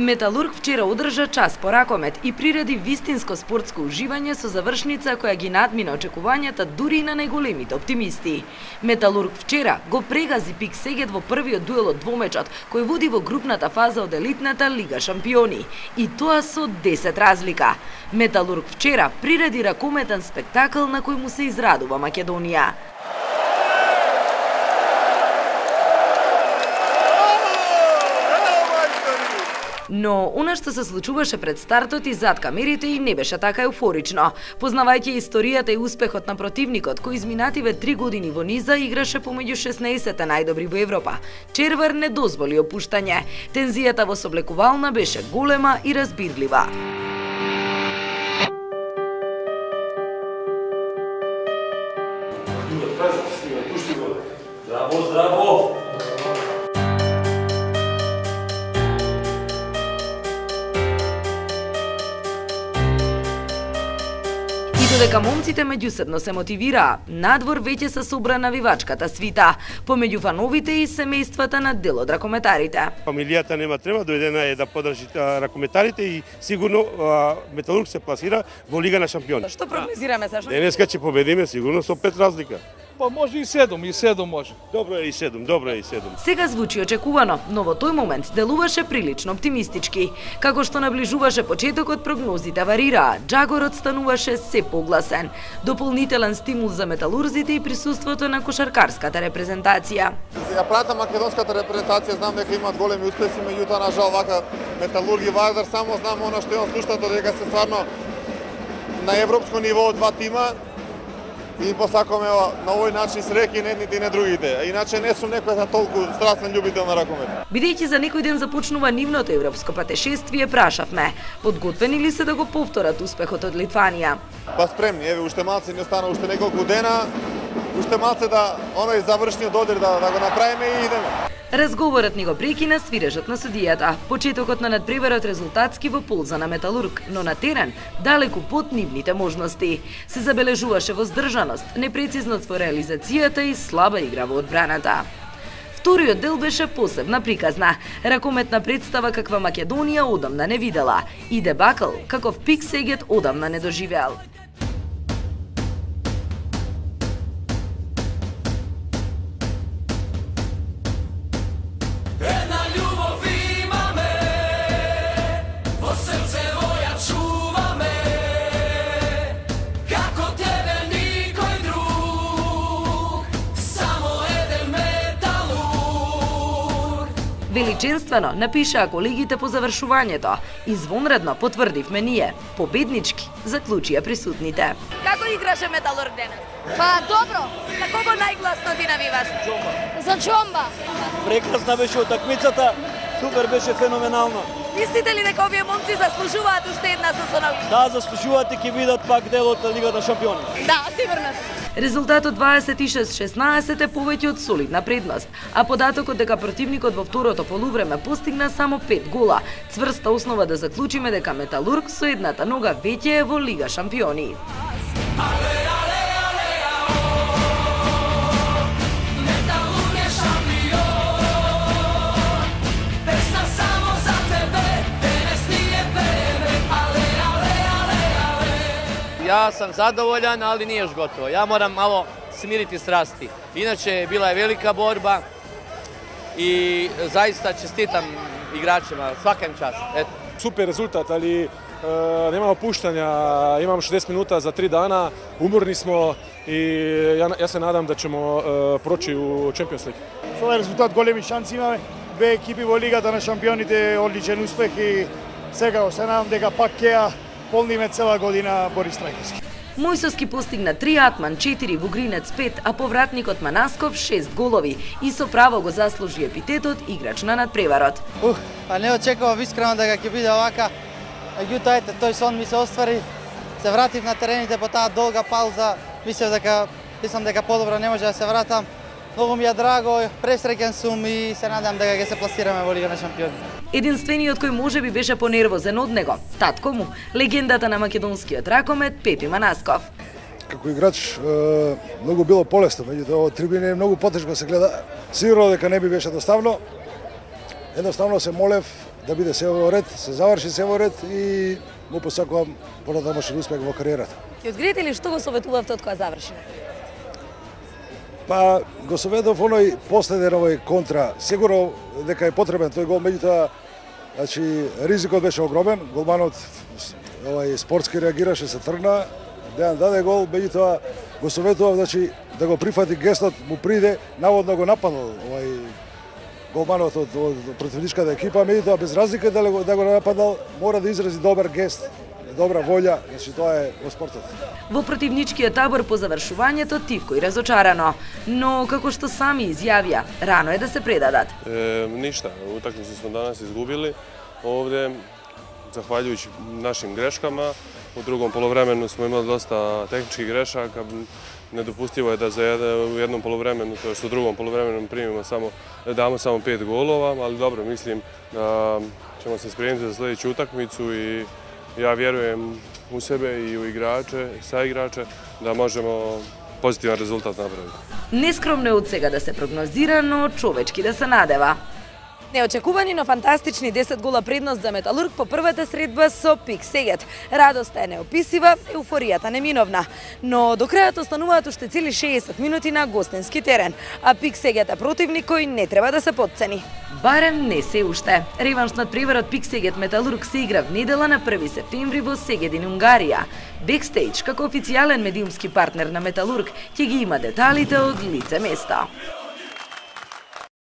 Металург вчера одржа час по ракомет и приреди вистинско спортско уживање со завршница која ги надмина очекувањата дури и на најголемите оптимисти. Металург вчера го прегази Пик Сегет во првиот дуел од двомечот кој води во групната фаза од елитната Лига шампиони, и тоа со 10 разлика. Металург вчера приреди ракометен спектакл на кој му се израдува Македонија. Но она што се случуваше пред стартот и зад камерите и не беше така еуфорично. Познавајќи историјата и успехот на противникот, кој изминативе 3 години во низа играше помеѓу 16-те најдобри во Европа, Червар не дозволи опуштање. Тензијата во соблекувална беше голема и разбирлива. Здраво, здраво! Додека момците меѓусебно се мотивираа, надвор веќе се собра навивачката свита, помеѓу фановите и семејствата на дел од ракометарите. Фамилијата нема треба, дојдена е да подржи ракометарите и сигурно Металург се пласира во Лига на шампиони. Што прогнозираме сашто? Денеска ќе победиме сигурно со 5 разлика. Па може и 7 може. Добро е и 7. Сега звучи очекувано, но во тој момент делуваше прилично оптимистички. Како што наближуваше почетокот, прогнозите варираа, джагорот стануваше се погласен. Дополнителен стимул за металурзите и присуството на кошаркарската репрезентација. Ја пратам македонската репрезентација, знам дека имаат големи успеси, меѓутоа на жал вака Металург и Вардар, само знам она што имам слушнато дека се стварно на европско ниво два тима. И посакаме на овој начин среќи на едните и на другите. Иначе не сум некој толку страстен љубител на ракомет. Бидејќи за некој ден започнува нивното европско патешествие, прашавме: подготвени ли се да го повторат успехот од Литванија? Па спремни, еве уште малце не остана, уште неколку дена, уште малце да оној завршниот додир да го направиме и идеме. Разговорот ни го прекина свирежот на судијата. Почетокот на надпреварот резултатски во полза на Металург, но на терен далеку под нивните можности. Се забележуваше воздржаност, непрецизност во реализацијата и слаба игра во одбраната. Вториот дел беше посебна приказна. Ракометна представа каква Македонија одамна не видела и дебакл каков Пик Сегет одамна не доживеал. Величинствено напишаа колегите по завршувањето. Извонредно потврдивме ние. Победнички заклучија присутните. Како играше Металург денес? Па добро. На кого најгласно ти навиваш? За Чомба. Прекрасна беше утакмицата, супер беше феноменално. Мислите ли дека овие момци заслужуваат уште една сезона? Да, заслужуваат и ќе бидат пак дел од Лига на шампиони. Да, сигурна сум. Резултатот 26-16 е повеќе од солидна предност, а податокот дека противникот во второто полувреме постигна само 5 гола, цврста основа да заклучиме дека Металург со едната нога веќе е во Лига шампиони. Ja sam zadovoljan, ali nije još gotovo. Ja moram malo smiriti strasti. Inače, bila je velika borba i zaista čestitam igračima, svaka im čast. Eto. Super rezultat, ali nema opuštanja, imamo 60 minuta za 3 dana, umorni smo i ja se nadam da ćemo proći u Champions League. С овој резултат големи шанси имаме. Две екипи во Лигата на шампионите, одличен успех и сега се надам дека пак ќе полниме цела година Борис Трајковски. Мојсовски постигна 3, Атман 4, Вугринец 5, а повратникот Манасков 6 голови и со право го заслужи епитетот играч на надпреварот. Па не очекував искрено дека ќе биде овака. Меѓутоа ете тој сон ми се оствари. Се вратив на терените по таа долга пауза. Мислам дека подобро не може да се вратам. Многу ми е драго, пресреќен сум и се надам дека ќе се пласираме во Лига на шампиони. Единствениот кој можеби беше понервозен од него, татко му, легендата на македонскиот ракомет Пепи Манасков. Како играч многу било полесно, меѓутоа од трибини е многу потешко се гледа. Сигурно дека не би беше доставно. Едноставно се молев да биде се во ред, се заврши се во ред и му посакувам понатамошен успех во кариерата. Ќе откриете ли што го советувавте од кога заврши? Па го советов оној последен овој контра. Сигурно дека е потребен тој гол, меѓутоа значи ризикот беше огромен. Голманот овој спортски реагираше, се тргна, Дејан даде гол, меѓутоа го советував значи да го прифати гестот, му приде, наводно го нападал овој голманот од противничката екипа, меѓутоа без разлика да го нападал, мора да изрази добар гест, добра волја, значи тоа е во спортот. Во противничкиот табор по завршувањето Тивко и разочарано, но како што сами изјавија, рано е да се предадат. Ништа, утакмицу смо данас изгубили овде, захвалјујќи нашим грешкама. У другом полувремену смо имали доста технички грешака, недопустиво е да у едном полувремену, тоа што у другом полувремену примимо дамо само 5 голова, али добро, мислим да ćemo se spremiti za sledeću utakmicu i ja vjerujem u sebe i u igrače, sa igrače, da možemo pozitivan rezultat napraviti. Нескромно е од сега да се прогнозира, но човечки да се надева. Неочекувани, но фантастични 10 гола предност за Металург по првата средба со Пик Сегет. Радоста е неописива, еуфоријата неминовна. Но до крајот остануваат уште цели 60 минути на гостински терен, а Пик Сегет е противник кој не треба да се потцени. Барем не се уште. Реванш над преварот Пик Сегет Металург се игра в недела на 1 септември во Сегедин, Унгарија. Бекстејдж, како официјален медиумски партнер на Металург, ќе ги има деталите од лице место.